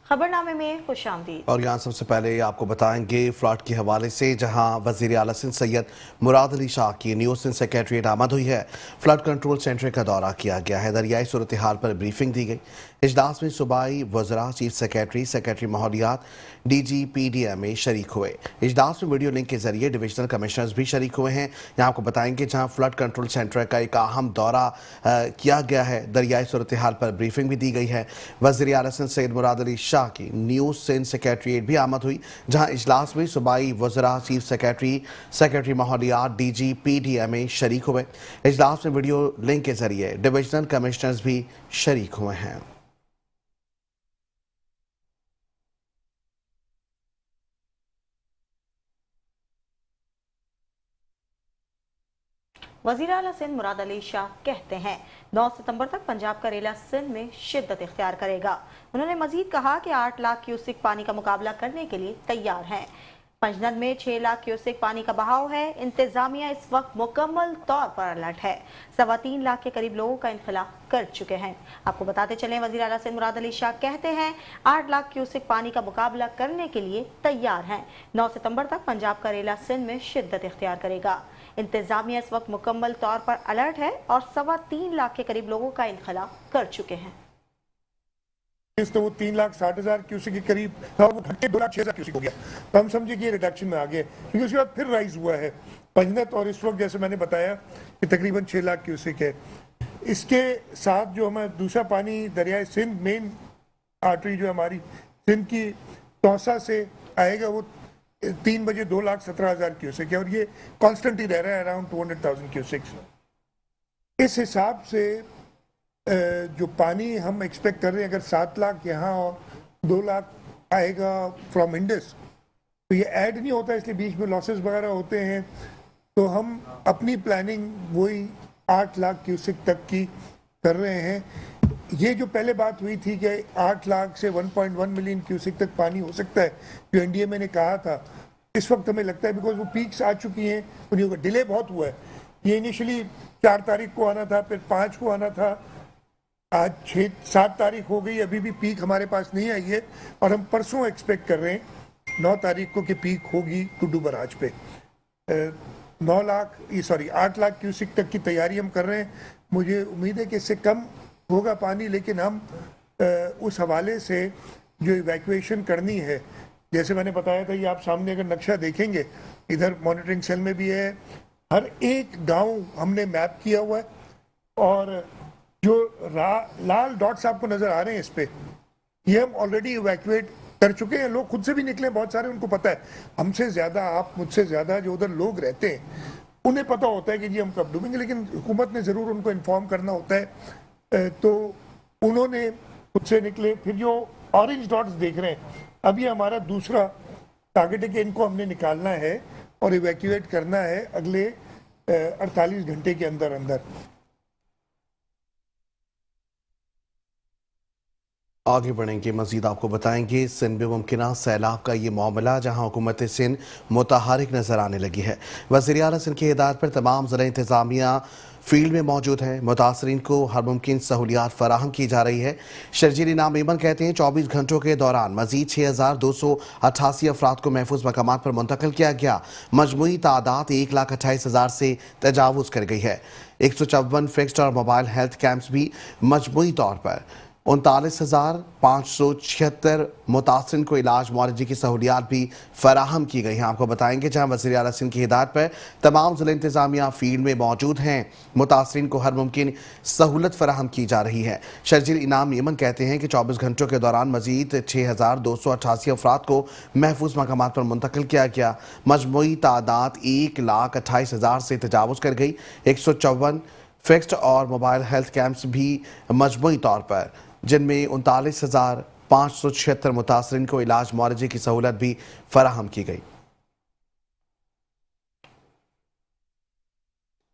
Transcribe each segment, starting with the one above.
खबरनामे में खुशामदीद। और यहाँ सबसे पहले आपको बताएंगे फ्लड के हवाले से, जहां वजीर आला सिंध सैयद मुराद अली शाह की न्यू सिंध सेक्रेटरीट आमद हुई है। फ्लड कंट्रोल सेंटर का दौरा किया गया है। दरियाई सूरत हाल पर ब्रीफिंग दी गई। इजलास में सूबाई वज़रा, चीफ सेक्रेटरी माहौलियात, DG PDMA शरीक हुए। इजलास में वीडियो लिंक के जरिए डिविजनल कमिश्नर्स भी शरीक हुए हैं। यहाँ आपको बताएंगे जहाँ फ्लड कंट्रोल सेंटर का एक अहम दौरा किया गया है। दरियाई सूरत हाल पर ब्रीफिंग भी दी गई है। वज़ीर आला सिंध सैयद मुराद अली शाह की न्यू सिंध सेक्रेटरीट भी आमद हुई, जहाँ इजलास में सूबाई वज़रा, चीफ सेक्रेटरी माहौलियात, DG PDMA शरीक हुए। इजलास में वीडियो लिंक के जरिए डिविजनल कमिश्नर्स भी शरीक हुए हैं। वज़ीर आला सिंध मुराद अली शाह कहते हैं 9 सितंबर तक पंजाब का रेला सिंध में शिद्दत इख्तियार करेगा। उन्होंने मजीद कहा कि 8 लाख क्यूसिक पानी का मुकाबला करने के लिए तैयार हैं। पंजनद में 6 लाख क्यूसिक पानी का बहाव है। इंतजामिया इस वक्त मुकम्मल तौर पर अलर्ट है। 3.25 लाख के करीब लोगों का इंखला कर चुके हैं। आपको बताते चलें, वज़ीर आला सिंध मुराद अली शाह कहते हैं 8 लाख क्यूसिक पानी का मुकाबला करने के लिए तैयार हैं। 9 सितंबर तक पंजाब का रेला सिंध में शिद्दत इख्तियार करेगा। इंतजामिया इस वक्त मुकम्मल तौर पर अलर्ट है और 3.25 लाख के करीब लोगों का इंखला कर चुके हैं। तो वो 3,60,000 क्यूसिक के करीब था, वो घट के 2,06,000 क्यूसिक हो गया। तो हम समझे कि ये रिडक्शन में आ गया, क्योंकि उसके बाद फिर राइज हुआ है पंजनत, और इस वक्त जैसे मैंने बताया कि तकरीबन 6 लाख क्यूसिक है। इसके साथ जो हमारा दूसरा पानी दरियाए सिंध, मेन आर्टरी जो हमारी सिंध की तौसा से आएगा, वो 3 बजे 2,17,000 क्यूसिक है, और ये कॉन्स्टेंट ही रह रहा है अराउंड 200,000 क्यूसिक्स। इस हिसाब से जो पानी हम एक्सपेक्ट कर रहे हैं, अगर 7 लाख यहाँ और 2 लाख आएगा फ्रॉम इंडस, तो ये ऐड नहीं होता, इसलिए बीच में लॉसेस वगैरह होते हैं। तो हम अपनी प्लानिंग वही 8 लाख क्यूसिक तक की कर रहे हैं। ये जो पहले बात हुई थी कि 8 लाख से 1.1 मिलियन क्यूसिक तक पानी हो सकता है, जो NDMA ने कहा था, इस वक्त हमें लगता है बिकॉज वो पीक्स आ चुकी हैं, उन्हें डिले बहुत हुआ है। ये इनिशियली 4 तारीख को आना था, फिर 5 को आना था, आज 7 तारीख हो गई, अभी भी पीक हमारे पास नहीं आई है, और हम परसों एक्सपेक्ट कर रहे हैं 9 तारीख को कि पीक होगी टुडू बराज पे। 8 लाख क्यूसिक तक की तैयारी हम कर रहे हैं। मुझे उम्मीद है कि इससे कम होगा पानी, लेकिन हम उस हवाले से जो इवैक्यूएशन करनी है, जैसे मैंने बताया था, ये आप सामने अगर नक्शा देखेंगे, इधर मॉनिटरिंग सेल में भी है, हर एक गांव हमने मैप किया हुआ है, और जो लाल डॉट्स आपको नजर आ रहे हैं इस पे, ये हम ऑलरेडी इवैक्यूएट कर चुके हैं। लोग खुद से भी निकले बहुत सारे, उनको पता है हमसे ज्यादा, आप मुझसे ज्यादा जो उधर लोग रहते हैं उन्हें पता होता है कि जी हम कब डूबेंगे, लेकिन हुकूमत ने जरूर उनको इन्फॉर्म करना होता है। तो उन्होंने खुद से निकले। फिर जो ऑरेंज डॉट्स देख रहे हैं, अभी हमारा दूसरा टारगेट है कि इनको हमने निकालना है और इवैक्यूएट करना है अगले 48 घंटे के अंदर अंदर। आगे बढ़ेंगे, मजीद आपको बताएंगे सिंध में मुमकिन सैलाब का ये मामला, जहां हुकूमत सिंध मुतहरिक नजर आने लगी है। वज़ीर आला सिंध की हिदायत पर तमाम ज़िला इंतजामिया फील्ड में मौजूद है। मुतासरीन को हर मुमकिन सहूलियात फराहम की जा रही है। शर्जील इनाम मेमन कहते हैं 24 घंटों के दौरान मजीद 6,288 अफराद को महफूज मकामात पर मुंतकिल किया गया। मजमूई तादाद 1,28,000 से तजावुज़ कर गई है। 154 फिक्स्ड और मोबाइल हेल्थ कैंप्स भी मजमूई तौर पर 39,576 मुतासरीन को इलाज मुआवजे की सहूलियात भी फराहम की गई हैं। आपको बताएंगे जहां वज़ीर आला सिंध की हिदायत पर तमाम ज़िला इंतजामिया फील्ड में मौजूद हैं। मुतासरीन को हर मुमकिन सहूलत फराहम की जा रही है। शर्जील इनाम यमन कहते हैं कि 24 घंटों के दौरान मजीद 6,288 अफराद को महफूज मकामात पर मुंतकिल किया गया। मजमूई तादाद 1,28,000 से तजावुज़ कर गई। 154 फिक्स्ड और मोबाइल हेल्थ कैंप्स भी मजमूई तौर पर, जिनमें 39,576 मुतासरीन को इलाज मुआवजे की सहूलत भी फराहम की गई।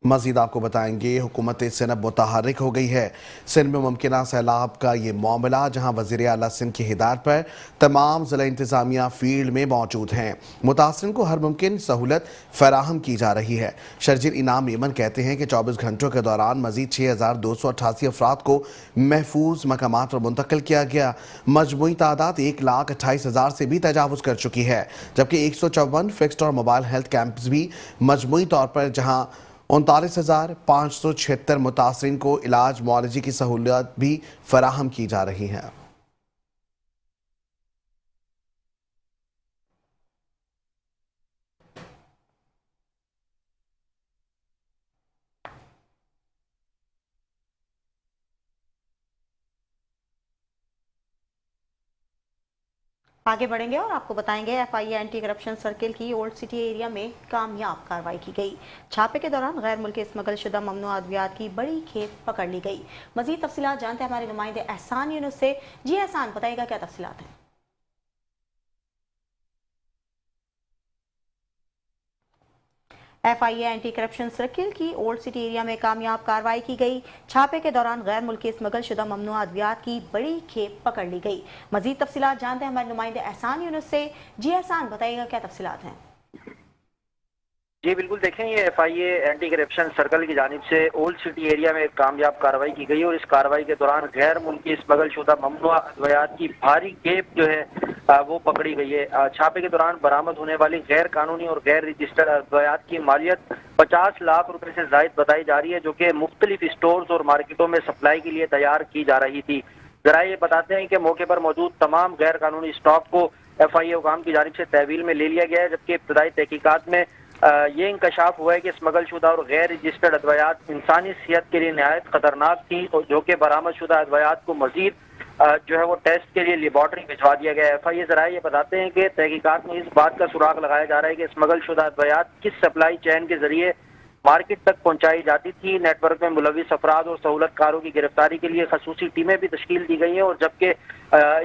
मजीद आपको बताएंगे हुकूमत सिंध अब मुतहर्रिक हो गई है। सिंध में मुमकिन सैलाब का ये मामला जहां वज़ीर आला सिंध की हिदायत पर तमाम ज़िला इंतज़ामिया फील्ड में मौजूद हैं। मुतासरीन को हर मुमकिन सहूलत फराहम की जा रही है। शर्जील इनाम यमन कहते हैं कि 24 घंटों के दौरान मजीद 6288 अफराद को महफूज मकामात पर मुंतकिल किया गया। मजमूई तादाद 1,28,000 से भी तजावुज़ कर चुकी है, जबकि 154 फिक्स्ड और मोबाइल हेल्थ कैंप्स भी मजमूई तौर पर जहाँ 39,576 मुतासरीन को इलाज मुआलजे की सहूलियत भी फराहम की जा रही है। आगे बढ़ेंगे और आपको बताएंगे FIA एंटी करप्शन सर्किल की ओल्ड सिटी एरिया में कामयाब कार्रवाई की गई। छापे के दौरान गैर मुल्की स्मगल शुदा ममनुआ अद्वियात की बड़ी खेप पकड़ ली गई। मजीद तफसीलात जानते हैं हमारे नुमाइंदे एहसान यूनुस से। जी एहसान, बताइएगा क्या तफसीलात हैं? FIA एंटी करप्शन सर्किल की ओल्ड सिटी एरिया में कामयाब कार्रवाई की गई। छापे के दौरान गैर मुल्की स्मगल शुदा ममनुआ अद्वियात की बड़ी खेप पकड़ ली गई। मजीद तफसीलात जानते हैं हमारे नुमाइंदे एहसान यूनुस से। जी एहसान, बताइएगा क्या तफसीलात हैं? जी बिल्कुल, देखें ये FIA एंटी करप्शन सर्कल की जानिब से ओल्ड सिटी एरिया में एक कामयाब कार्रवाई की गई और इस कार्रवाई के दौरान गैर मुल्की स्मगल शुदा ममनुआ अद्वियात की भारी खेप जो है वो पकड़ी गई है। छापे के दौरान बरामद होने वाली गैर कानूनी और गैर रजिस्टर्ड अद्वियात की मालियत 50 लाख रुपए से जायद बताई जा रही है, जो कि मुख्तलिफ स्टोर्स और मार्केटों में सप्लाई के लिए तैयार की जा रही थी। जरा ये बताते हैं कि मौके पर मौजूद तमाम गैर कानूनी स्टॉक को FIA हुकाम की जानिब से तहवील में ले लिया गया है, जबकि इब्तदाई तहकीकात में ये इंकशाफ हुआ है कि स्मगल शुदा और गैर रजिस्टर्ड अद्वियात इंसानी सेहत के लिए नहायत खतरनाक थी और जो कि बरामद शुदा अद्वियात को मजीद जो है वो टेस्ट के लिए लेबॉर्ट्री भिजवा दिया गया है। FIA जराए ये बताते हैं कि तहकीकात में इस बात का सुराग लगाया जा रहा है कि स्मगल शुदा अद्वियात किस सप्लाई चैन के जरिए मार्केट तक पहुंचाई जाती थी। नेटवर्क में मुलविस अफराद और सहूलतकारों की गिरफ्तारी के लिए खसूसी टीमें भी तश्कील दी गई हैं और जबकि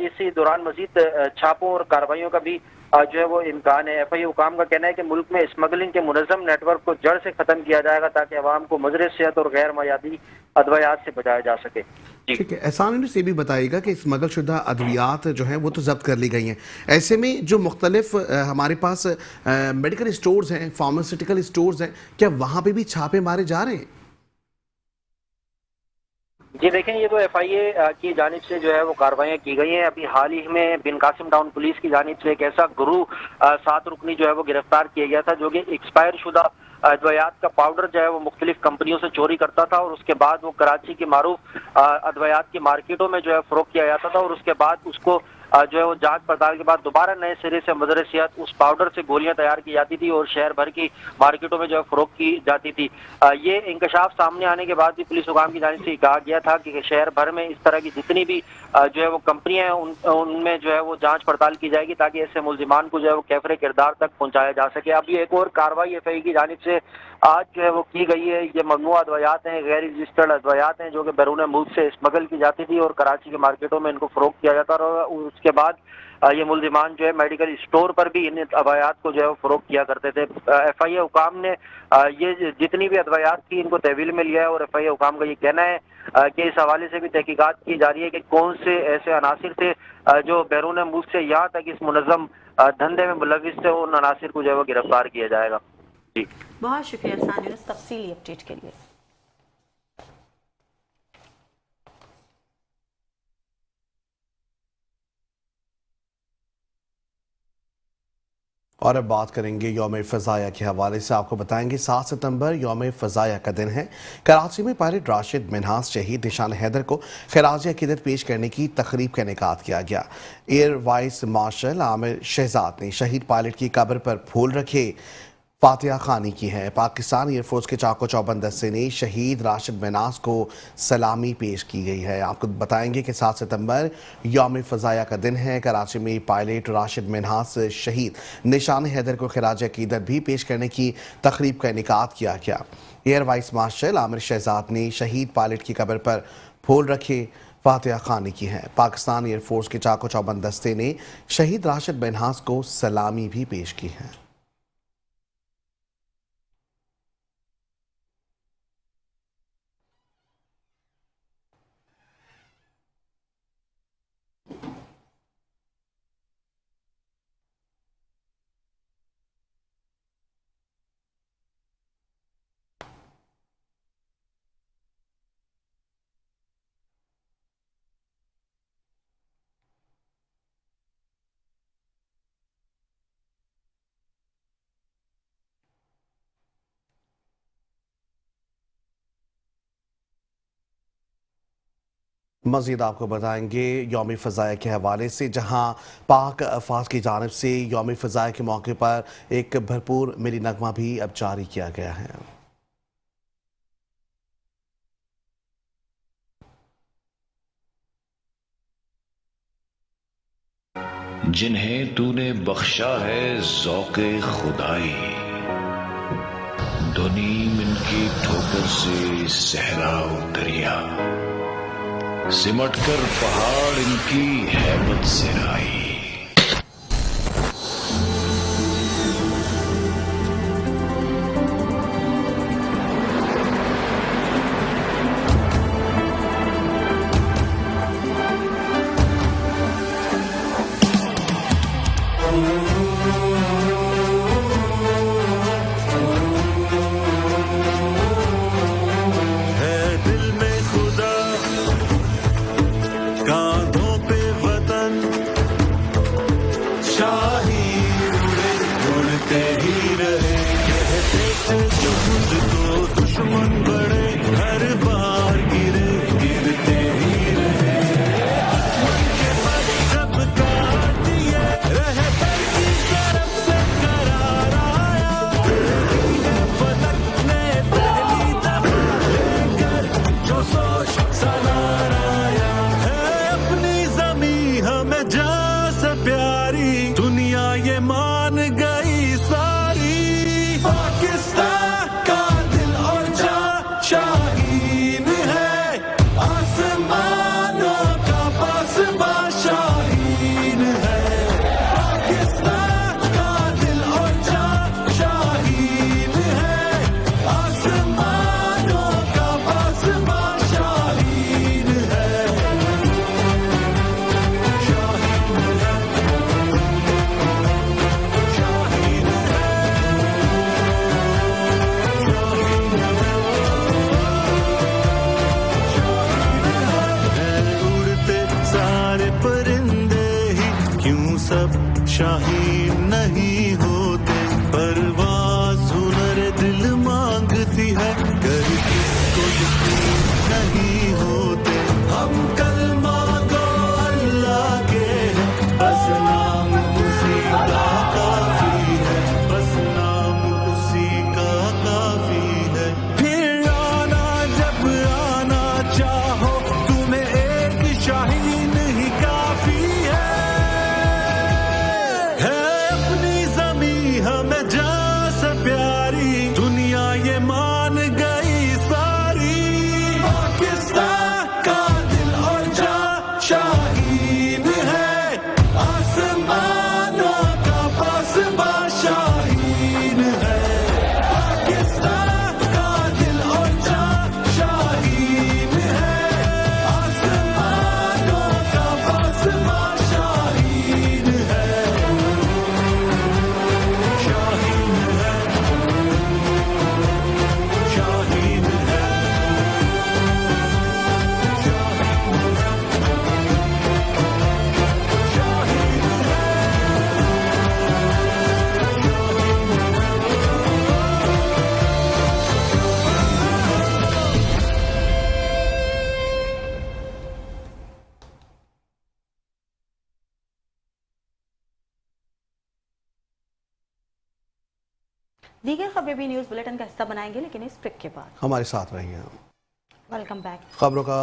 इसी दौरान मजीद छापों और कार्रवाइयों का भी जो है वो इम्कान है। FIA हुकाम का कहना है कि मुल्क में स्मगलिंग के मुनज़्ज़म नेटवर्क को जड़ से खत्म किया जाएगा ताकि अवाम को मुज़र सेहत और गैर मयादी अद्वियात से बचाया जा सके। ठीक है, एहसान से भी बताइएगा कि स्मगल शुदा अद्वियात जो है वो तो जब्त कर ली गई हैं, ऐसे में जो मुख्तलिफ हमारे पास मेडिकल स्टोर्स हैं, फार्मास्यूटिकल स्टोर्स हैं, क्या वहाँ पे भी छापे मारे जा रहे हैं? जी देखें, ये तो FIA की जानिब से जो है वो कार्रवाइयाँ की गई हैं। अभी हाल ही में बिन कासिम टाउन पुलिस की जानिब से एक ऐसा गुरु 7 रुकनी जो है वो गिरफ्तार किया गया था, जो कि एक्सपायर शुदा अद्वियात का पाउडर जो है वो मुख्तलिफ कंपनियों से चोरी करता था और उसके बाद वो कराची की मारूफ अद्वियात की मार्केटों में जो है फरोख्त किया जाता था और उसके बाद उसको जो है वो जांच पड़ताल के बाद दोबारा नए सिरे से मुज़र सेहत उस पाउडर से गोलियां तैयार की जाती थी और शहर भर की मार्केटों में जो है फरोख्त की जाती थी। ये इंकशाफ सामने आने के बाद भी पुलिस हुकाम की जानिब से कहा गया था कि शहर भर में इस तरह की जितनी भी जो है वो कंपनियां हैं उनमें जो है वो जांच पड़ताल की जाएगी ताकि ऐसे मुल्जिमान को जो है वो कैफरे किरदार तक पहुंचाया जा सके। अभी एक और कार्रवाई FIA की जानिब से आज जो है वो की गई है। ये ममनुआ अद्वियात हैं, गैर रजिस्टर्ड अद्वियात हैं, जो कि बैरून मुल्क से स्मगल की जाती थी और कराची के मार्केटों में इनको फरोख्त किया जाता और उसके बाद ये मुल्जिमान जो है मेडिकल स्टोर पर भी इन अद्वियात को जो है वो फरोख्त किया करते थे। FIA हुकाम ने ये जितनी भी अद्वियात थी इनको तहवील में लिया है और FIA हुकाम का ये कहना है कि इस हवाले से भी तहकीकात की जा रही है कि कौन से ऐसे अनासिर थे जो बैरून मुल्क से यहाँ तक इस मुनज़्ज़म धंधे में मुलविस थे, उन अनासिर को जो है वो गिरफ्तार किया जाएगा। जी बहुत शुक्रिया एहसान यूनुस तफसीली अपडेट के लिए। और अब बात करेंगे यौम फ़ज़ाया के हवाले से। आपको बताएंगे 7 सितंबर यौम फ़ज़ाया का दिन है। कराची में पायलट राशिद मिन्हास शहीद निशान हैदर को खिराज अक़ीदत पेश करने की तकरीब का इनेकाद किया गया। Air vice marshal Aamir Shahzad ने शहीद पायलट की कब्र पर फूल रखे फातिहा खानी की है। पाकिस्तान एयरफोर्स के चाको चौबंद दस्ते ने शहीद राशिद मिन्हास को सलामी पेश की गई है। आपको बताएंगे कि 7 सितंबर यौम फ़ज़ाया का दिन है। कराची में पायलट राशिद मिन्हास शहीद निशान हैदर को खिराज अक़ीदत भी पेश करने की तकरीब का इनेकाद किया गया। Air vice marshal Aamir Shahzad ने शहीद पायलट की कब्र पर फूल रखे फातिहा खानी की है। पाकिस्तान एयरफोर्स के चाको चौबंद दस्ते ने शहीद राशिद मिन्हास को सलामी भी पेश की है। मज़ीद आपको बताएंगे यौम फ़ज़ाया के हवाले से, जहां पाक अफवाज की जानिब से यौम फ़ज़ाया के मौके पर एक भरपूर मिली नगमा भी अब जारी किया गया है। जिन्हें तूने बख्शा है ज़ौक़े खुदाई, दुनीम इनकी ठोकर से सहरा दरिया, सिमट कर पहाड़ इनकी हैबत से राई। शाहीन नहीं होते, परवाज़ हुनर दिल मांगती है, कर किसको यकीन नहीं होते। हम कलमा को अल्लाह के हैं, बस नाम उसी का काफी है, बस नाम उसी का काफी है। फिर आना जब आना चाहो, तुम्हें एक शाहीन ही काफी है। हमें जा से प्यारी दुनिया ये मान गई सारी, पाकिस्तान का दिल और जा शाहीन है, आसमानों का पासबा शाहीन है। पाकिस्तान का दिल और जा शाहीन है, आसमानों का पासबा शाहीन है। दीगर खबरें भी न्यूज़ बुलेटिन का हिस्सा बनाएंगे, लेकिन इस ब्रेक के बाद हमारे साथ रहिए। Welcome back. खबरों का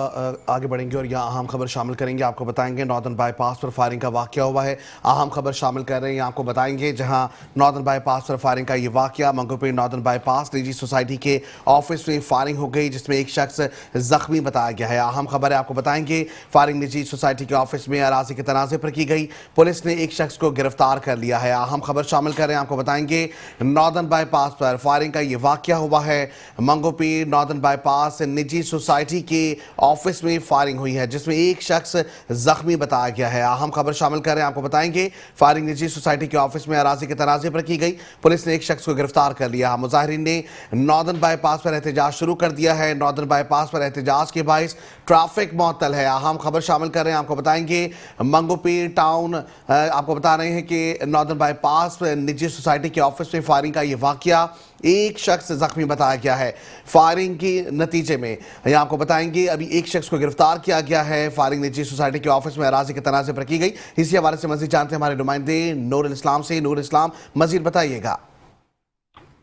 आगे बढ़ेंगे और यहाँ अहम खबर शामिल करेंगे। आपको बताएंगे नॉर्दर्न बाईपास पर फायरिंग का वाकया हुआ है। अहम खबर शामिल कर रहे हैं, आपको बताएंगे जहाँ नॉर्दर्न बाईपास पर फायरिंग का ये वाकया, मंगोपीर नॉर्दर्न बाईपास निजी सोसाइटी के ऑफिस में फायरिंग हो गई, जिसमें एक शख्स जख्मी बताया गया है। अहम खबर है, आपको बताएंगे फायरिंग निजी सोसाइटी के ऑफिस में अराजी के तनाज़े पर की गई, पुलिस ने एक शख्स को गिरफ्तार कर लिया है। अहम खबर शामिल कर रहे हैं, आपको बताएंगे नॉर्दर्न बाईपास पर फायरिंग का ये वाकया हुआ है। मंगोपीर नॉर्दर्न बाईपास निजी सोसाइटी के ऑफिस में फायरिंग हुई है, जिसमें एक शख्स जख्मी बताया गया है। अहम खबर शामिल कर रहे हैं, आपको बताएंगे फायरिंग निजी सोसाइटी के ऑफिस में अराजी के तनाज़े पर की गई, पुलिस ने एक शख्स को गिरफ्तार कर लिया। मुजाहिरीन ने नॉर्दर्न बाईपास पर एहतजाज शुरू कर दिया है। नॉर्दर्न बाईपास पर एहतजाज के बाइस ट्रैफिक मुअत्तल है। अहम खबर शामिल कर रहे हैं, आपको बताएंगे मंगोपीर टाउन, आपको बता रहे हैं कि नॉर्दर्न बाईपास निजी सोसाइटी के ऑफिस में फायरिंग का ये वाकया, एक शख्स जख्मी बताया गया है। फायरिंग के नतीजे में यहाँ आपको बताएंगे अभी एक शख्स को गिरफ्तार किया गया है, फायरिंग निजी सोसाइटी के ऑफिस में अराजी के तनाजे पर की गई। इसी हवाले से मजीद जानते हैं हमारे नुमाइंदे नूरुल इस्लाम से। नूरुल इस्लाम, मजीद बताइएगा।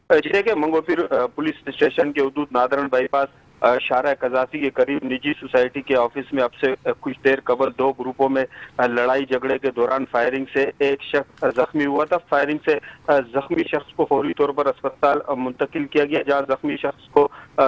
जी देखिए, मंगोपीर पुलिस स्टेशन के हदूद नादरन बाईपास शारा कजासी के करीब निजी सोसाइटी के ऑफिस में अब से कुछ देर कबल दो ग्रुपों में लड़ाई झगड़े के दौरान फायरिंग से एक शख्स जख्मी हुआ था। फायरिंग से जख्मी शख्स को फौरी तौर पर अस्पताल मुंतकिल किया गया, जहां जख्मी शख्स को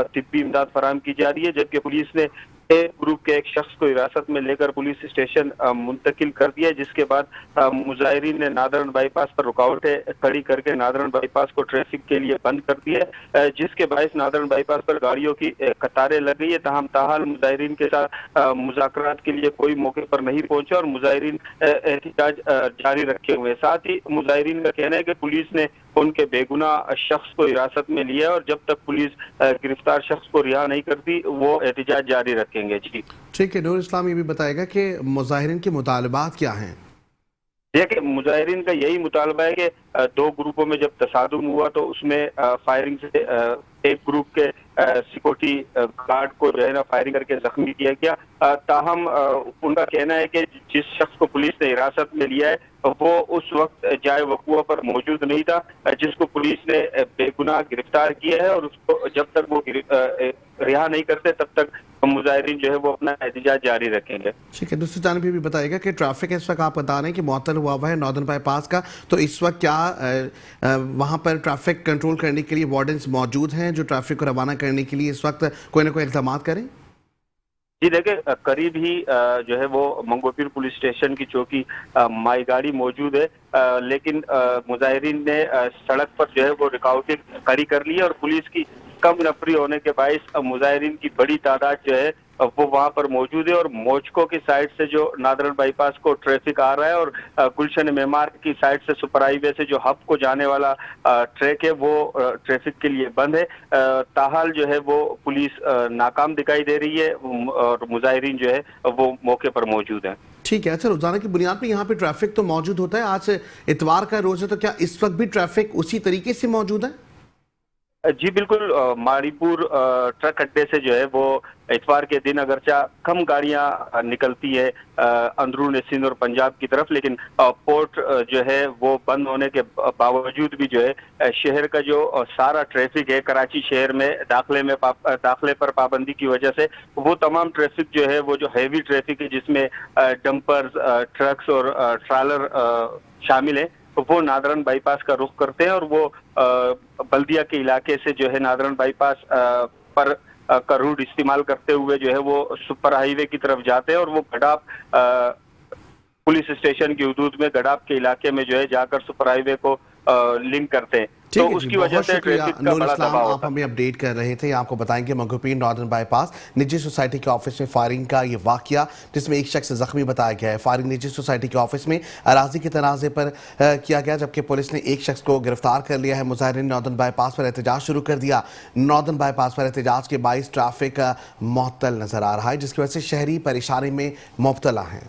तिब्बी इमदाद फराहम की जा रही है, जबकि पुलिस ने एक ग्रुप के एक शख्स को हिरासत में लेकर पुलिस स्टेशन मुंतकिल कर दिया, जिसके बाद मुजाहिरीन ने नादरन बाईपास पर रुकावटें खड़ी करके नादरन बाईपास को ट्रैफिक के लिए बंद कर दिया, जिसके बायस नादरन बाईपास पर गाड़ियों की कतारें लग गई है। ताहम ताहाल मुजाहिरीन के साथ मुज़ाकरात के लिए कोई मौके पर नहीं पहुंचा और मुजाहिरीन एहतिजाज जारी रखे हुए हैं। साथ ही मुजाहिरीन का कहना है कि पुलिस ने उनके बेगुनाह शख्स को हिरासत में लिया और जब तक पुलिस गिरफ्तार शख्स को रिहा नहीं करती वो एहतिजाज जारी रखेंगे। जी ठीक है, नूरुल इस्लाम ये भी बताएगा कि मुजाहिरीन के मुतालबात क्या हैं? देखिए, मुजाहिरीन का यही मुतालबा है कि दो ग्रुपों में जब तसादुम हुआ तो उसमें फायरिंग से एक ग्रुप के सिक्योरिटी गार्ड को जो है ना फायरिंग करके जख्मी किया गया। ताहम उनका कहना है कि जिस शख्स को पुलिस ने हिरासत में लिया है वो उस वक्त जाए वकुआ पर मौजूद नहीं था, जिसको पुलिस ने बेगुनाह गिरफ्तार किया है और उसको जब तक वो रिहा नहीं करते तब तक मुजाहिरीन जो है वो अपना एहतिजाज जारी रखेंगे। ठीक है, दूसरी जानब भी बताइएगा कि ट्रैफिक इस वक्त आप बता रहे हैं कि मुअत्तल हुआ हुआ है नॉर्दर्न बाईपास का, तो इस वक्त क्या वहां पर ट्रैफिक कंट्रोल करने के लिए वार्डन्स मौजूद हैं जो ट्रैफिक को रवाना करने के लिए इस वक्त कोई ना कोई इक़दाम करें? जी देखिए, करीब ही जो है वो मंगोपीर पुलिस स्टेशन की चौकी माई गाड़ी मौजूद है, लेकिन मुजाहिरीन ने सड़क पर जो है वो रुकावटें खड़ी कर ली है और पुलिस की कम नफरी होने के बायस मुजाहिरीन की बड़ी तादाद जो है वो वहां पर मौजूद है और मोचको की साइड से जो नादरन बाईपास को ट्रैफिक आ रहा है और गुलशन मेमार की साइड से सुपर हाईवे से जो हब को जाने वाला ट्रैक है वो ट्रैफिक के लिए बंद है। ताहाल जो है वो पुलिस नाकाम दिखाई दे रही है और मुजाहिरीन जो है वो मौके पर मौजूद है। ठीक है, अच्छा, रोजाना की बुनियाद पर यहाँ पे ट्रैफिक तो मौजूद होता है, आज इतवार का रोज है तो क्या इस वक्त भी ट्रैफिक उसी तरीके से मौजूद है? जी बिल्कुल, मारीपुर ट्रक अड्डे से जो है वो इतवार के दिन अगरचा कम गाड़ियां निकलती है अंदरून सिंध और पंजाब की तरफ, लेकिन पोर्ट जो है वो बंद होने के बावजूद भी जो है शहर का जो सारा ट्रैफिक है कराची शहर में दाखिले पर पाबंदी की वजह से वो तमाम ट्रैफिक जो है वो जो हैवी ट्रैफिक है जिसमें डंपर्स, ट्रक्स और ट्रालर शामिल है वो नादरन बाईपास का रुख करते हैं और वो बल्दिया के इलाके से जो है नादरन बाईपास पर का रूट इस्तेमाल करते हुए जो है वो सुपर हाईवे की तरफ जाते हैं और वो गडाप पुलिस स्टेशन की हदूद में गडाप के इलाके में जो है जाकर सुपर हाईवे को लिंक करते हैं। तो उसकी वजह से ट्रैफिक का बड़ा दबाव आप हमें अपडेट कर रहे थे। आपको बताएंगे मंगोपीर नॉर्दर्न बाईपास निजी सोसाइटी के ऑफिस में फायरिंग का ये वाकया जिसमें एक शख्स जख्मी बताया गया है। फायरिंग निजी सोसाइटी के ऑफिस में अराजी के तनाजे पर किया गया, जबकि पुलिस ने एक शख्स को गिरफ्तार कर लिया है। मुजाहिरीन नॉर्दर्न बाईपास पर एहतजाज शुरू कर दिया। नॉर्दर्न बाईपास पर एहतजाज के बायस ट्रैफिक मुअत्तल नजर आ रहा है, जिसकी वजह से शहरी परेशानी में मुब्तला हैं।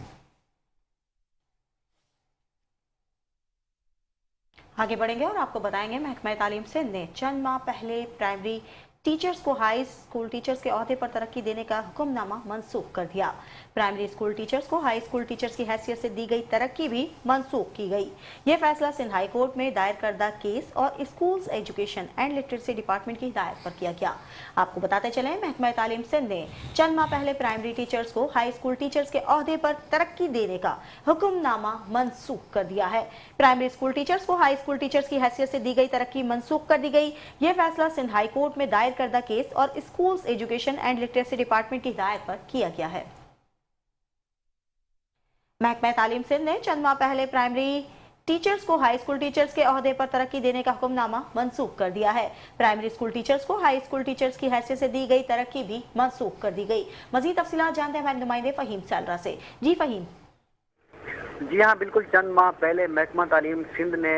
आगे बढ़ेंगे और आपको बताएंगे महकमा तालीम सिंध ने चंद माह पहले प्राइमरी टीचर्स को हाई स्कूल टीचर्स के ओहदे पर तरक्की देने का हुक्मनामा मंसूख कर दिया। प्राइमरी स्कूल टीचर्स को हाई स्कूल टीचर्स की हैसियत से दी गई तरक्की भी मंसूख की गई। ये फैसला सिंध हाई कोर्ट में दायर करदा केस और schools education and literacy department की हिदायत पर किया गया। आपको बताते चले महकमा तालीम सिंध ने चंद माह पहले प्राइमरी टीचर्स को हाई स्कूल टीचर्स के ओहदे पर तरक्की देने का हुक्मनामा मंसूख कर दिया है। प्राइमरी स्कूल टीचर्स को हाई स्कूल टीचर्स की हैसियत से दी गई तरक्की मंसूख कर दी गई। यह फैसला सिंध हाई कोर्ट में दायर करदा केस और schools education and literacy department की हिदायत पर किया गया है। महकमा तालीम सिंध ने चंद माह पहले प्राइमरी टीचर्स को हाई स्कूल टीचर्स के ओहदे पर तरक्की देने का हुक्मनामा मंसूख कर दिया है। प्राइमरी स्कूल टीचर्स को हाई स्कूल टीचर्स की हैसियत से दी गई तरक्की भी मंसूख कर दी गई। मजीद तफसीलात जानते हैं हमारे नुमाइंदे फहीम सालरा से। जी फहीम। जी हाँ बिल्कुल, चंद माह पहले महकमा तालीम सिंध ने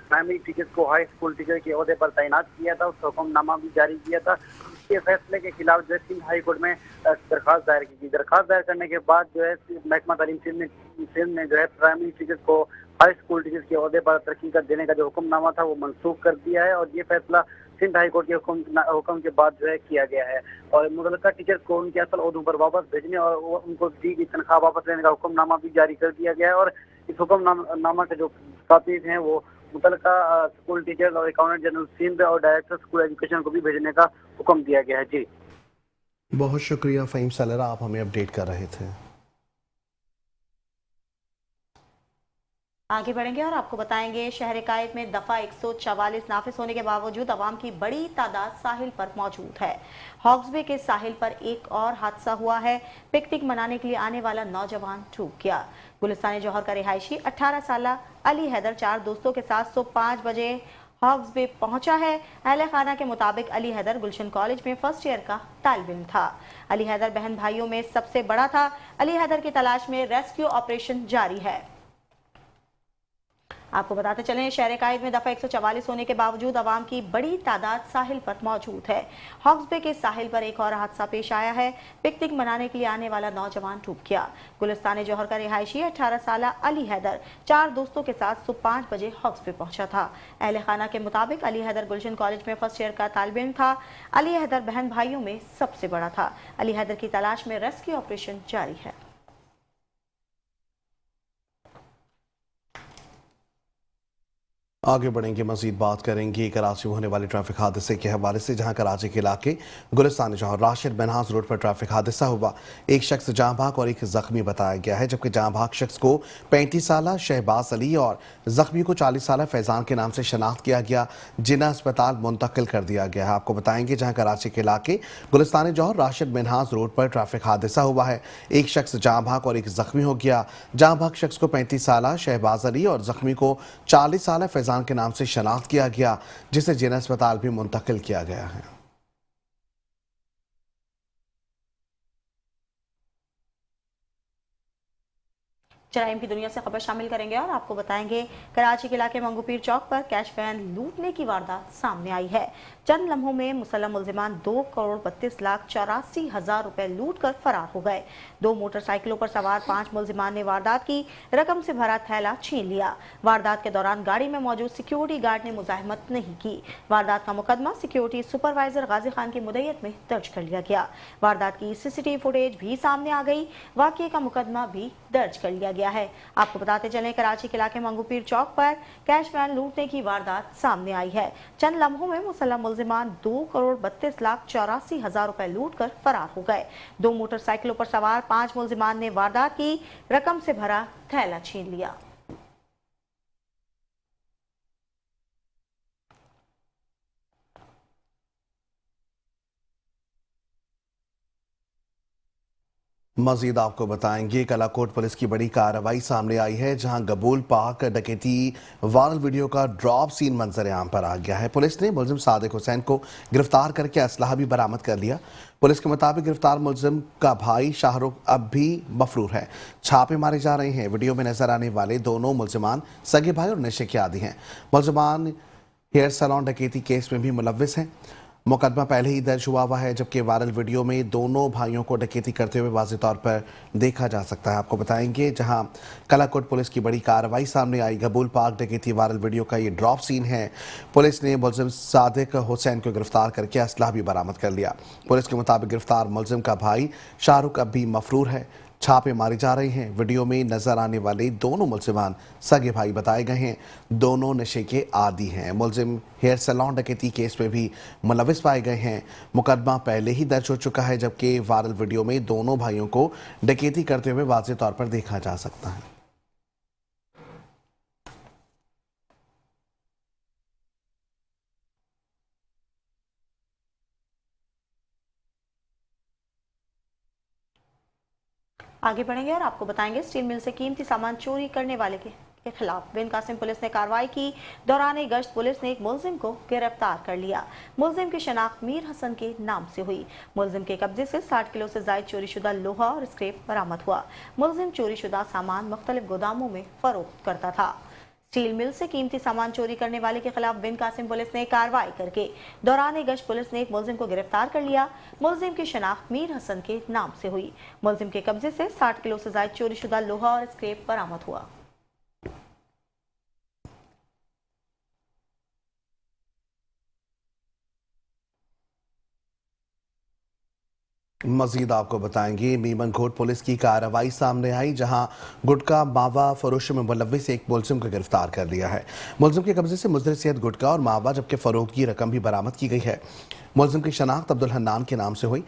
प्राइमरी टीचर्स को हाई स्कूल टीचर के ओहदे पर तैनात किया था, उसका हुक्मनामा भी जारी किया था। इसके फैसले के खिलाफ जो है सिंध हाई कोर्ट में दरखास्त दायर की गई। दरखास्त दायर करने के बाद जो है महकमा तालीम सिंध ने जो है प्राइमरी टीचर्स को हाई स्कूल टीचर्स के ओहदे पर तरक्की का देने का जो हुक्मनामा था वो मंसूख कर दिया है और ये फैसला सिंध हाई कोर्ट के हुक्म के बाद जो है किया गया है। और मुतल्लिका टीचर को उनके असल ओहदों पर वापस भेजने और उनको दी गई तनख्वाह वापस लेने का हुक्मनामा भी जारी कर दिया गया है। और इस हुक्मनामा के जो कापीज हैं वो मुतल्लिका स्कूल टीचर और अकाउंटेंट जनरल सिंध और डायरेक्टर स्कूल एजुकेशन को भी भेजने का हुक्म दिया गया है। जी बहुत शुक्रिया फ़हीम सलेरा, आप हमें अपडेट कर रहे थे। आगे बढ़ेंगे और आपको बताएंगे शहर कायद में दफा 144 नाफिज होने के बावजूद अवाम की बड़ी तादाद साहिल पर मौजूद है। हॉक्स बे के साहिल पर एक और हादसा हुआ है। पिकनिक मनाने के लिए आने वाला नौजवान डूब गया। गुलिस्तान जौहर का रिहायशी 18 साल अली हैदर 4 दोस्तों के साथ सुबह 5 बजे हॉक्स बे पहुंचा है। अहले खाना के मुताबिक अली हैदर गुलशन कॉलेज में फर्स्ट ईयर का तालिब इल्म था। अली हैदर बहन भाइयों में सबसे बड़ा था। अली हैदर की तलाश में रेस्क्यू ऑपरेशन जारी है। आपको बताते चलें शहर कायद में दफा 144 होने के बावजूद अवाम की बड़ी तादाद साहिल पर मौजूद है। हॉक्स बे के साहिल पर एक और हादसा पेश आया है। पिकनिक मनाने के लिए आने वाला नौजवान डूब गया। गुलिस्तान जौहर का रिहायशी 18 साल अली हैदर 4 दोस्तों के साथ सुबह 5 बजे हॉक्स बे पहुंचा था। अहले खाना के मुताबिक अली हैदर गुलशन कॉलेज में फर्स्ट ईयर का तालिब इल्म था। अली हैदर बहन भाइयों में सबसे बड़ा था। अली हैदर की तलाश में रेस्क्यू ऑपरेशन जारी है। आगे बढ़ेंगे, मजीद बात करेंगे कराची में होने वाले ट्रैफिक हादसे के हवाले से, जहां कराची के इलाके गुलिस्तान जौहर राशिद बेनहाज रोड पर ट्रैफिक हादसा हुआ। एक शख्स जाँ भाग और एक जख्मी बताया गया है, जबकि जाँ भाग शख्स को 35 साल शहबाज अली और जख्मी को 40 साल फैजान के नाम से शनाख्त किया गया, जिन्हें अस्पताल मुंतकिल कर दिया गया है। आपको बताएंगे जहाँ कराची के इलाके गुलिस्तान जौहर राशिद बेनहाज रोड पर ट्रैफिक हादसा हुआ है। एक शख्स जाँ भाग और एक जख्मी हो गया। जाँ भाग शख्स को 35 साल शहबाज अली और जख्मी को 40 साल फैजान के नाम से शनाख्त किया गया, जिसे जिला अस्पताल भी मुंतकिल किया गया है। जराइम की दुनिया से खबर शामिल करेंगे और आपको बताएंगे कराची के इलाके मंगूपीर चौक पर कैश वैन लूटने की वारदात सामने आई है। चंद लम्हों में मुसल्लम मुलजिमान 2,32,84,000 रुपए लूट कर फरार हो गए। 2 मोटरसाइकिलों पर सवार 5 मुलजिमान ने वारदात की रकम से भरा थैला छीन लिया। वारदात के दौरान गाड़ी में मौजूद सिक्योरिटी गार्ड ने मुजाहिमत नहीं की। वारदात का मुकदमा सिक्योरिटी सुपरवाइजर गाजी खान की मुदैयत में दर्ज कर लिया गया। वारदात की सीसीटीवी फुटेज भी सामने आ गई। वाकये का मुकदमा भी दर्ज कर लिया गया है। आपको बताते चलें कराची के इलाके मंगूपीर चौक पर कैश वैन लूटने की वारदात सामने आई है। चंद लम्हों में मुसल्लम मुलजिमान 2,32,84,000 रुपए लूट कर फरार हो गए। 2 मोटरसाइकिलों पर सवार 5 मुलजिमान ने वारदात की रकम से भरा थैला छीन लिया। मजीद आपको बताएंगे कलाकोट पुलिस की बड़ी कार्रवाई सामने आई है, जहां गबूल पाक डकैती वायरल वीडियो का ड्रॉप सीन मंजर आम पर आ गया है। पुलिस ने मुलजिम सादिक हुसैन को गिरफ्तार करके असलहा भी बरामद कर लिया। पुलिस के मुताबिक गिरफ्तार मुलजिम का भाई शाहरुख अब भी मफरूर है। छापे मारे जा रहे हैं। वीडियो में नजर आने वाले दोनों मुलजिमान सगे भाई और नशे के आदी हैं। मुलजिमान हेयर सैलून डकैती केस में भी मुलव्विस हैं। मुकदमा पहले ही दर्ज हुआ है, जबकि वायरल वीडियो में दोनों भाइयों को डकैती करते हुए वाज़ेह तौर पर देखा जा सकता है। आपको बताएंगे जहां कलाकोट पुलिस की बड़ी कार्रवाई सामने आई। गबूल पाक डकैती वायरल वीडियो का ये ड्रॉप सीन है। पुलिस ने मुलजिम सादिक हुसैन को गिरफ्तार करके असलहा भी बरामद कर लिया। पुलिस के मुताबिक गिरफ्तार मुलजिम का भाई शाहरुख अब भी मफरूर है। छापे मारे जा रहे हैं। वीडियो में नजर आने वाले दोनों मुलजिमान सगे भाई बताए गए हैं। दोनों नशे के आदी हैं। मुलजिम हेयर सैलून डकैती केस में भी मुलविस पाए गए हैं। मुकदमा पहले ही दर्ज हो चुका है, जबकि वायरल वीडियो में दोनों भाइयों को डकैती करते हुए वाज़ेह तौर पर देखा जा सकता है। आगे बढ़ेंगे और आपको बताएंगे स्टील मिल से कीमती सामान चोरी करने वाले के खिलाफ बिन कासिम पुलिस ने कार्रवाई की। दौरान गश्त पुलिस ने एक मुलजिम को गिरफ्तार कर लिया। मुलजिम की शनाख्त मीर हसन के नाम से हुई। मुलजिम के कब्जे से 60 किलो से जायद चोरीशुदा लोहा और स्क्रैप बरामद हुआ। मुलजिम चोरीशुदा सामान मुख्तलिफ गोदामों में फरोख्त करता था। स्टील मिल से कीमती सामान चोरी करने वाले के खिलाफ बिन कासिम पुलिस ने कार्रवाई करके दौरान गश्त पुलिस ने एक मुलजिम को गिरफ्तार कर लिया। मुलजिम की शनाख्त मीर हसन के नाम से हुई। मुलजिम के कब्जे से 60 किलो से जायद चोरीशुदा लोहा और स्क्रैप बरामद हुआ। मजीद आपको बताएंगे मीमन घोट पुलिस की कार्रवाई सामने आई, जहां गुटखा मावा फरोश में मुलव्विस एक मुलजिम को गिरफ्तार कर लिया है। मुलजिम के कब्जे से मुजरिम सेहत गुटखा और मावा जबकि फरोख्त की रकम भी बरामद की गई है। मुलजिम की शनाख्त अब्दुल हन्नान के नाम से हुई।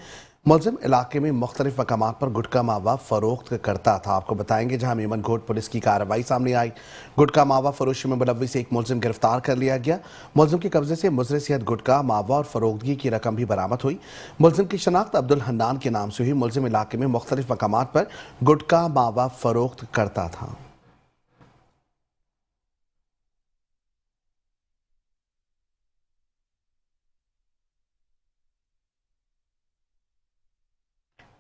मुलजिम इलाके में मुख्तलिफ मकामात पर गुटखा मावा फरोख्त करता था। आपको बताएंगे जहां मीमन घोट पुलिस की कार्रवाई सामने आई, गुटखा मावा फरोशी में मुलव्विस एक मुलजिम गिरफ्तार कर लिया गया। मुलजिम के कब्जे से मुजरिम सेहत गुटखा मावा और फरोख्तगी की रकम भी बरामद हुई। मुलजिम की शनाख्त अब्दुल हन्नान के नाम से हुई। मुलजिम इलाके में मुख्तलिफ मकामात पर गुटखा मावा फरोख्त करता था।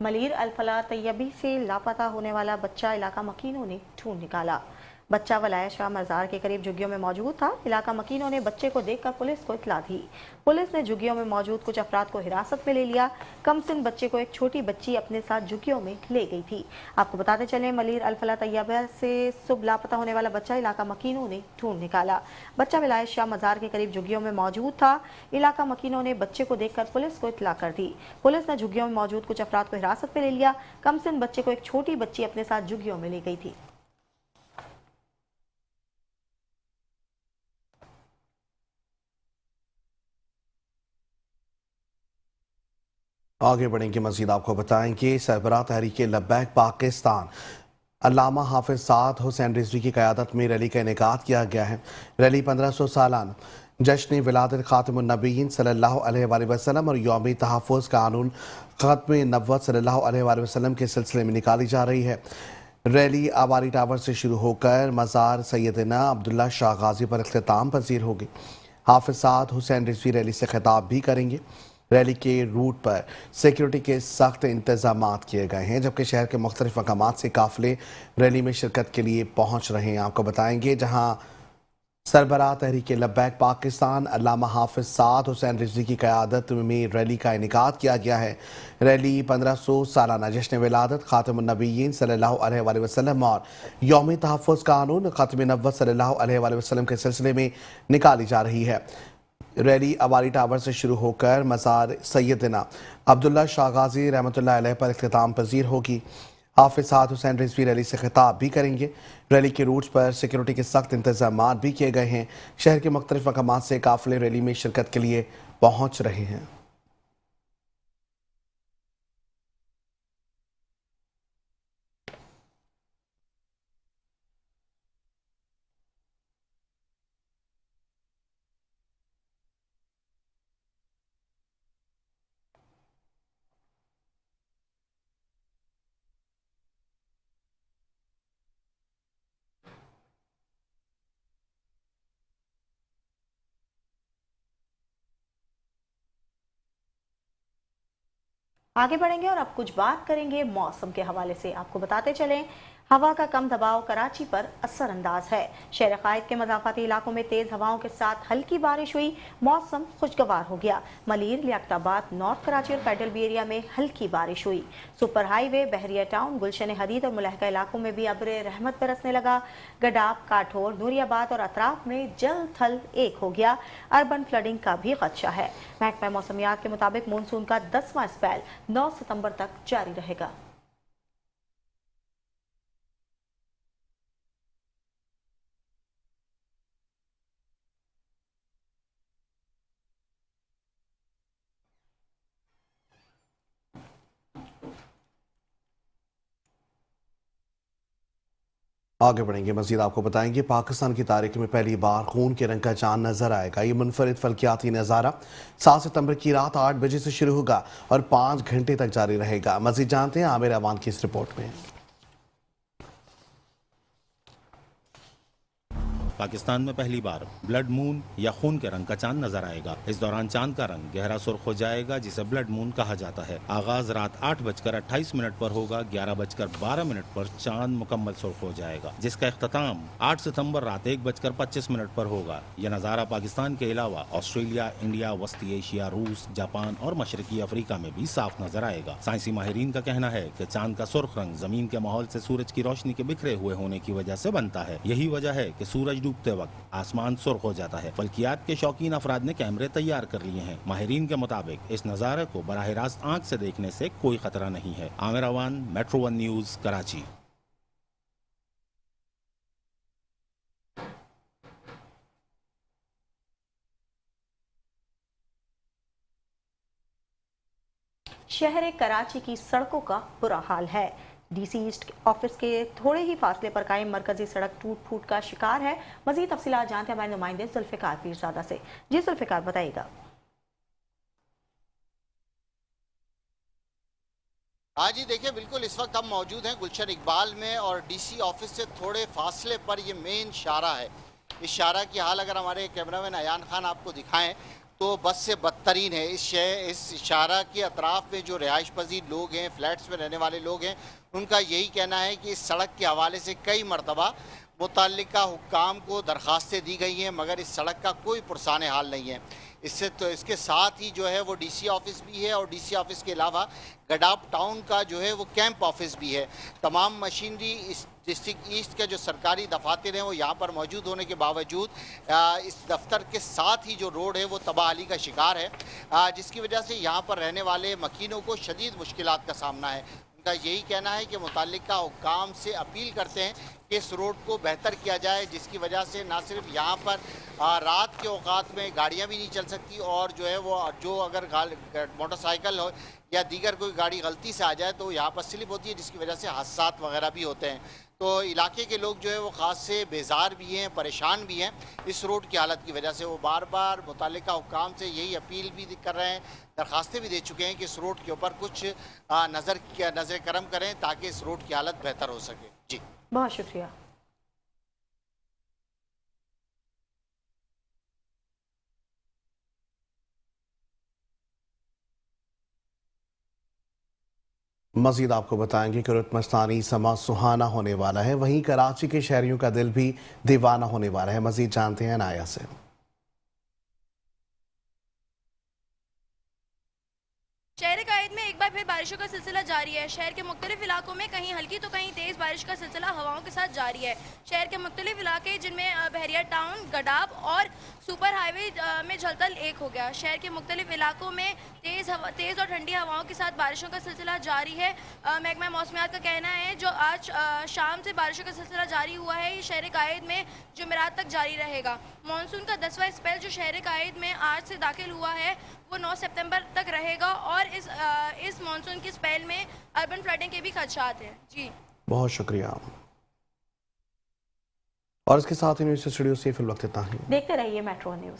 मलीर अल-फलाह तैयबी से लापता होने वाला बच्चा इलाका मकीनों ने ढूंढ निकाला। बच्चा वलाया शाह मज़ार के करीब झुग्गियों में मौजूद था। इलाका मकीनों ने बच्चे को देखकर पुलिस को इत्तला दी। पुलिस ने झुग्गियों में मौजूद कुछ अफराद को हिरासत में ले लिया। कमसिन बच्चे को एक छोटी बच्ची अपने साथ झुग्गियों में ले गई थी। आपको बताते चले, मलीर अल-फलाह तैयबा से सुबह लापता होने वाला बच्चा इलाका मकीनों ने ढूंढ निकाला। बच्चा वलाया शाह मज़ार के करीब झुग्गियों में मौजूद था। इलाका मकीनों ने बच्चे को देखकर पुलिस को इत्तला कर दी। पुलिस ने झुग्गियों में मौजूद कुछ अफराद को हिरासत में ले लिया। कमसिन बच्चे को एक छोटी बच्ची अपने साथ झुग्गियों में ले गई थी। आगे बढ़ेंगे, मजीद आपको बताएंगे सरबराह तहरीक लब्बैक पाकिस्तान अल्लामा हाफिज साद हुसैन रिजवी की क़यादत में रैली का इनेकाद किया गया है। रैली 1500 सालाना जश्न विलादत खातिमुन नबीयीन सल्लल्लाहु अलैहि वसल्लम और यौम तहफ़्फ़ुज़ कानून ख़त्म नबुव्वत सल्लल्लाहु अलैहि वसल्लम के सिलसिले में निकाली जा रही है। रैली आवारी टावर से शुरू होकर मज़ार सैयदना अब्दुल्ला शाह गाजी पर इख्तिताम पजीर होगी। हाफिज साद हुसैन रिजवी रैली से खिताब भी करेंगे। रैली के रूट पर सिक्योरिटी के सख्त इंतजाम किए गए हैं, जबकि शहर के मुख्तलिफ मकामात से काफिले रैली में शिरकत के लिए पहुंच रहे हैं। आपको बताएंगे जहां सरबराह तहरीक लब्बैक पाकिस्तान अल्लामा हाफिज साद हुसैन रिजवी की क़यादत में रैली का इनेकाद किया गया है। रैली 1500 सालाना जश्न विलादत खातिमुन नबीयीन सल्लल्लाहु अलैहि वसल्लम और यौम तहफ़्फ़ुज़ कानून ख़त्म नबुव्वत सल्लल्लाहु अलैहि वसल्लम के सिलसिले में निकाली जा रही है। रैली अवारी टावर से शुरू होकर मज़ार सैयदना अब्दुल्ला शाह गाजी रहमतुल्लाह अलैह पर इख्तिताम पजीर होगी। हाफिज साद हुसैन रिजवी रैली से खिताब भी करेंगे। रैली के रूट्स पर सिक्योरिटी के सख्त इंतजाम भी किए गए हैं। शहर के मुख्तलिफ मकामात से काफिले रैली में शिरकत के लिए पहुंच रहे हैं। आगे बढ़ेंगे और अब कुछ बात करेंगे मौसम के हवाले से। आपको बताते चलें, हवा का कम दबाव कराची पर असरअंदाज है। शहर कायद के मज़ाफ़ाती इलाकों में तेज़ हवाओं के साथ हल्की बारिश हुई। मौसम खुशगवार हो गया। मलीर, लियाकताबाद, नॉर्थ कराची और फेडरल बी एरिया में हल्की बारिश हुई। सुपर हाईवे, बहरिया टाउन, गुलशन हदीद और मुलहका इलाकों में भी अब्र रहमत बरसने लगा। गडाब, काठोर, नूरियाबाद और अतराफ में जल थल एक हो गया। अर्बन फ्लडिंग का भी खदशा है। महकमा मौसमियात के मुताबिक मानसून का 10वां स्पेल 9 सितंबर तक जारी रहेगा। आगे बढ़ेंगे, मजीद आपको बताएंगे पाकिस्तान की तारीख में पहली बार खून के रंग का चांद नजर आएगा। ये मुनफरिद फल्कियाती नज़ारा 7 सितंबर की रात 8 बजे से शुरू होगा और 5 घंटे तक जारी रहेगा। मजीद जानते हैं आमिर अवान की इस रिपोर्ट में। पाकिस्तान में पहली बार ब्लड मून या खून के रंग का चांद नजर आएगा। इस दौरान चांद का रंग गहरा सुर्ख हो जाएगा, जिसे ब्लड मून कहा जाता है। आगाज रात 8:28 पर होगा। 11:12 पर चांद मुकम्मल सुर्ख हो जाएगा, जिसका इख्तिताम 8 सितंबर रात 1:25 पर होगा। यह नज़ारा पाकिस्तान के अलावा ऑस्ट्रेलिया, इंडिया, वस्ती एशिया, रूस, जापान और मशरकी अफ्रीका में भी साफ नजर आएगा। साइंसी माहिरीन का कहना है कि चांद का सुर्ख रंग जमीन के माहौल से सूरज की रोशनी के बिखरे हुए होने की वजह से बनता है। यही वजह है कि सूरज डूबते वक्त आसमान सुर्ख हो जाता है। फल्कियात के शौकीन अफराद ने कैमरे तैयार कर लिए हैं। माहिरीन के मुताबिक इस नज़ारे को बराह रास्त आंख से देखने से कोई खतरा नहीं है। Aamir Awan, metro 1 news, Karachi. शहर कराची की सड़कों का बुरा हाल है। डीसी ईस्ट ऑफिस के थोड़े ही फासले पर कायम मरकजी सड़क टूट फूट का शिकार है। मजीद तफसीलात जानते हैं हमारे नुमाइंदे जुल्फिकार पीरजादा से। जी जुल्फिकार, बताइएगा। हाँ जी, देखिए बिल्कुल इस वक्त हम मौजूद हैं गुलशन इकबाल में और डीसी ऑफिस से थोड़े फासले पर ये मेन शारा है। इस शारा की हाल अगर हमारे कैमरामैन अयान खान आपको दिखाएं तो बस से बदतरीन है। इस शारा के अतराफ में जो रिहाइश पजीर लोग हैं, फ्लैट्स में रहने वाले लोग हैं, उनका यही कहना है कि इस सड़क के हवाले से कई मरतबा मुतल्लिका हुक्काम को दरख्वास्तें दी गई हैं, मगर इस सड़क का कोई पुरसान हाल नहीं है। इससे तो इसके साथ ही जो है वो डीसी ऑफिस भी है और डीसी ऑफिस के अलावा गडाप टाउन का जो है वो कैंप ऑफिस भी है। तमाम मशीनरी इस डिस्ट्रिक्ट ईस्ट के जो सरकारी दफातर हैं वो यहाँ पर मौजूद होने के बावजूद इस दफ्तर के साथ ही जो रोड है वो तबाही का शिकार है, जिसकी वजह से यहाँ पर रहने वाले मकीनों को शदीद मुश्किलात का सामना है। उनका यही कहना है कि मुतल्लिका हुक्काम से अपील करते हैं कि इस रोड को बेहतर किया जाए, जिसकी वजह से ना सिर्फ यहाँ पर रात के औकात में गाड़ियाँ भी नहीं चल सकती और जो है वो जो अगर मोटरसाइकिल हो या दीगर कोई गाड़ी गलती से आ जाए तो यहाँ पर स्लिप होती है, जिसकी वजह से हादसात वगैरह भी होते हैं। तो इलाके के लोग जो है वो ख़ास से बेजार भी हैं, परेशान भी हैं इस रोड की हालत की वजह से। वो बार बार मुतल्लिका हुक्काम से यही अपील भी कर रहे हैं, दरख्वास्तें भी दे चुके हैं कि इस रोड के ऊपर कुछ नज़र करम करें ताकि इस रोड की हालत बेहतर हो सके। जी, बहुत शुक्रिया। मजीद आपको बताएंगे कि रुतमस्तानी समा सुहाना होने वाला है, वहीं कराची के शहरियों का दिल भी दीवाना होने वाला है। मजीद जानते हैं नाया से। शहर कायद में एक बार फिर बारिशों का सिलसिला जारी है। शहर के मुख्तलिफ इलाकों में कहीं हल्की तो कहीं तेज़ बारिश का सिलसिला हवाओं के साथ जारी है। शहर के मुख्तलिफ इलाके जिनमें बहरिया टाउन, गडाब और सुपर हाईवे में झलतल एक हो गया। शहर के मुख्तलिफ इलाकों में तेज़ और ठंडी हवाओं के साथ बारिशों का सिलसिला जारी है। महकमा मौसमियात का कहना है जो आज शाम से बारिशों का सिलसिला जारी हुआ है, ये शहर कायद में जुमेरात तक जारी रहेगा। मानसून का 10वां स्पेल जो शहर कायद में आज से दाखिल हुआ है वो 9 सितंबर तक रहेगा और इस मानसून के स्पेल में अर्बन फ्लडिंग के भी खदशात हैं। जी, बहुत शुक्रिया। और इसके साथ ही न्यूज़ स्टूडियो से फिर वक्त इतना ही। देखते रहिए मेट्रो न्यूज़।